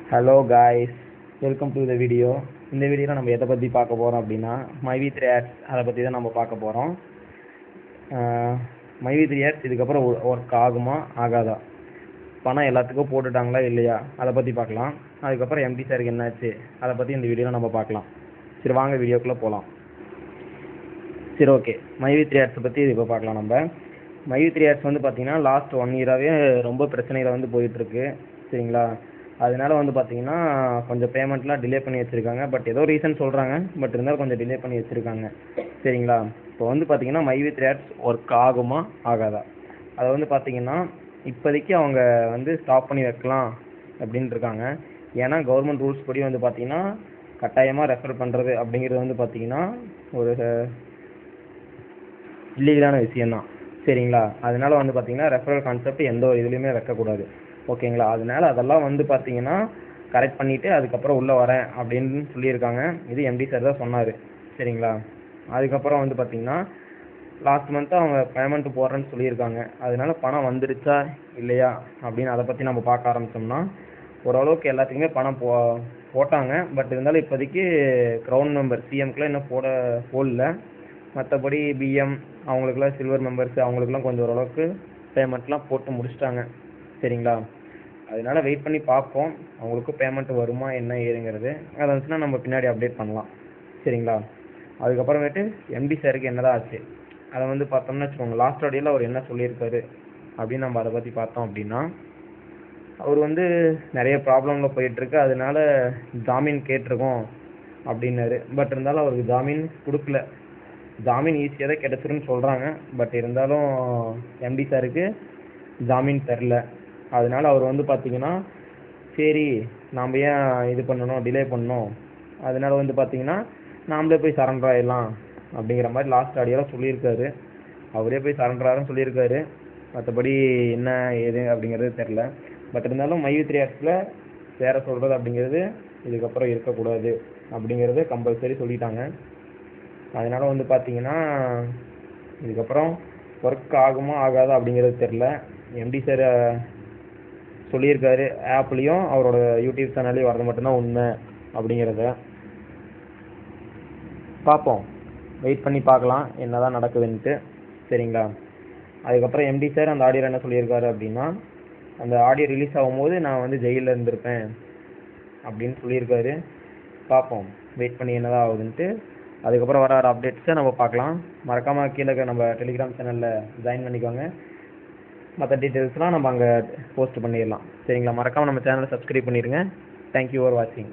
Hello guys, welcome to the video. இந்த வீடியோவில் நம்ம எதை பற்றி பார்க்க போகிறோம் அப்படின்னா மைவி3 ஆட்ஸ் அதை பற்றி தான் நம்ம பார்க்க போகிறோம். மைவி3 ஆட்ஸ் இதுக்கப்புறம் ஒர்க் ஆகுமா ஆகாதா, பணம் எல்லாத்துக்கும் போட்டுட்டாங்களா இல்லையா, அதை பற்றி பார்க்கலாம். அதுக்கப்புறம் எம்டி சாருக்கு என்னாச்சு அதை பற்றி இந்த வீடியோவில் நம்ம பார்க்கலாம். சரி வாங்க வீடியோக்குள்ளே போகலாம். சரி ஓகே, மைவி3 ஆட்ஸை பற்றி இப்போ பார்க்கலாம். நம்ம மைவி3 ஆட்ஸ் வந்து பார்த்திங்கன்னா லாஸ்ட் 1 இயராகவே ரொம்ப பிரச்சனையில் வந்து போயிட்டுருக்கு. சரிங்களா, அதனால வந்து பார்த்தீங்கன்னா கொஞ்சம் பேமெண்ட்லாம் டிலே பண்ணி வச்சுருக்காங்க. பட் ஏதோ ரீசன் சொல்கிறாங்க, பட் இருந்தாலும் கொஞ்சம் டிலே பண்ணி வச்சுருக்காங்க. சரிங்களா, இப்போ வந்து பார்த்தீங்கன்னா மைவி3 ஆட்ஸ் ஒர்க் ஆகுமா ஆகாதா, அதை வந்து பார்த்தீங்கன்னா இப்போதைக்கு அவங்க வந்து ஸ்டாப் பண்ணி வைக்கலாம் அப்படின்ட்டு இருக்காங்க. ஏன்னா கவர்மெண்ட் ரூல்ஸ் படி வந்து பார்த்தீங்கன்னா கட்டாயமாக ரெஃபர் பண்ணுறது அப்படிங்கிறது வந்து பார்த்தீங்கன்னா ஒரு இல்லீகலான விஷயந்தான். சரிங்களா, அதனால வந்து பார்த்தீங்கன்னா ரெஃபரல் கான்செப்ட் எந்த ஒரு இதுலேயுமே வைக்கக்கூடாது. ஓகேங்களா, அதனால அதெல்லாம் வந்து பார்த்தீங்கன்னா கரெக்ட் பண்ணிவிட்டு அதுக்கப்புறம் உள்ளே வரேன் அப்படின்னு சொல்லியிருக்காங்க. இது எம்டி சார் தான் சொன்னார். சரிங்களா, அதுக்கப்புறம் வந்து பார்த்தீங்கன்னா லாஸ்ட் மந்த்து அவங்க பேமெண்ட்டு போடுறேன்னு சொல்லியிருக்காங்க. அதனால பணம் வந்துடுச்சா இல்லையா அப்படின்னு அதை பற்றி நம்ம பார்க்க ஆரம்பித்தோம்னா ஓரளவுக்கு எல்லாத்துக்குமே பணம் போட்டாங்க. பட் இருந்தாலும் இப்போதைக்கு க்ரௌண்ட் மெம்பர் சிஎம்க்குலாம் இன்னும் போடல. மற்றபடி பிஎம் அவங்களுக்குலாம் சில்வர் மெம்பர்ஸ் அவங்களுக்குலாம் கொஞ்சம் ஓரளவுக்கு பேமெண்ட்லாம் போட்டு முடிச்சிட்டாங்க. சரிங்களா, அதனால வெயிட் பண்ணி பார்ப்போம் அவங்களுக்கும் பேமெண்ட் வருமா என்ன ஏதுங்கிறது. அதை வந்துச்சுன்னா நம்ம பின்னாடி அப்டேட் பண்ணலாம். சரிங்களா, அதுக்கப்புறமேட்டு எம்டி சாருக்கு என்னதான் ஆச்சு அதை வந்து பார்த்தோம்னா வச்சுக்கோங்க. லாஸ்ட் ஆடியோவில் அவர் என்ன சொல்லியிருக்காரு அப்படின்னு நம்ம அதை பற்றி பார்த்தோம் அப்படின்னா, அவர் வந்து நிறைய ப்ராப்ளமில் போயிட்டுருக்கு, அதனால ஜாமீன் கேட்டிருக்கோம் அப்படின்னாரு. பட் இருந்தாலும் அவருக்கு ஜாமீன் கொடுக்கல. ஜாமீன் ஈஸியாக தான் கிடச்சிருன்னு சொல்கிறாங்க. பட் இருந்தாலும் எம்டி சாருக்கு ஜாமீன் தரல. அதனால அவர் வந்து பார்த்தீங்கன்னா சரி நாம் ஏன் இது பண்ணணும், டிலே பண்ணணும், அதனால வந்து பார்த்தீங்கன்னா நாமளே போய் சரண்டர் ஆகிடலாம் அப்படிங்கிற மாதிரி லாஸ்ட் ஆடியோவில் சொல்லியிருக்காரு. அவரே போய் சரண்டராகனு சொல்லியிருக்காரு. மற்றபடி என்ன ஏது அப்படிங்கிறது தெரில. பட் இருந்தாலும் மைவி3 ஆட்ஸில் வேறு சொல்கிறது அப்படிங்கிறது இதுக்கப்புறம் இருக்கக்கூடாது அப்படிங்கிறது கம்பல்சரி சொல்லிட்டாங்க. அதனால் வந்து பார்த்தீங்கன்னா இதுக்கப்புறம் ஒர்க் ஆகுமா ஆகாதா அப்படிங்கிறது தெரில. எம்டி சார் சொல்லியிருக்காரு ஆப்லேயும் அவரோட யூடியூப் சேனல்லையும் வரது மட்டும்தான் உண்மை அப்படிங்கிறத பார்ப்போம். வெயிட் பண்ணி பார்க்கலாம் என்ன தான் நடக்குதுன்ட்டு. சரிங்களா, அதுக்கப்புறம் எம்டி சார் அந்த ஆடியோ என்ன சொல்லியிருக்காரு அப்படின்னா, அந்த ஆடியோ ரிலீஸ் ஆகும்போது நான் வந்து ஜெயிலில் இருந்திருப்பேன் அப்படின்னு சொல்லியிருக்காரு. பார்ப்போம் வெயிட் பண்ணி என்ன தான் ஆகுதுன்ட்டு. அதுக்கப்புறம் வர அப்டேட்ஸை நம்ம பார்க்கலாம். மறக்காமல் கீழே நம்ம டெலிகிராம் சேனலில் ஜாயின் பண்ணிக்கோங்க. மற்ற டீட்டெயில்ஸ்லாம் நம்ம அங்கே போஸ்ட் பண்ணிடலாம். சரிங்களா, மறக்காமல் நம்ம சேனலை சப்ஸ்கிரைப் பண்ணிடுங்க. தேங்க்யூ ஃபார் வாட்சிங்.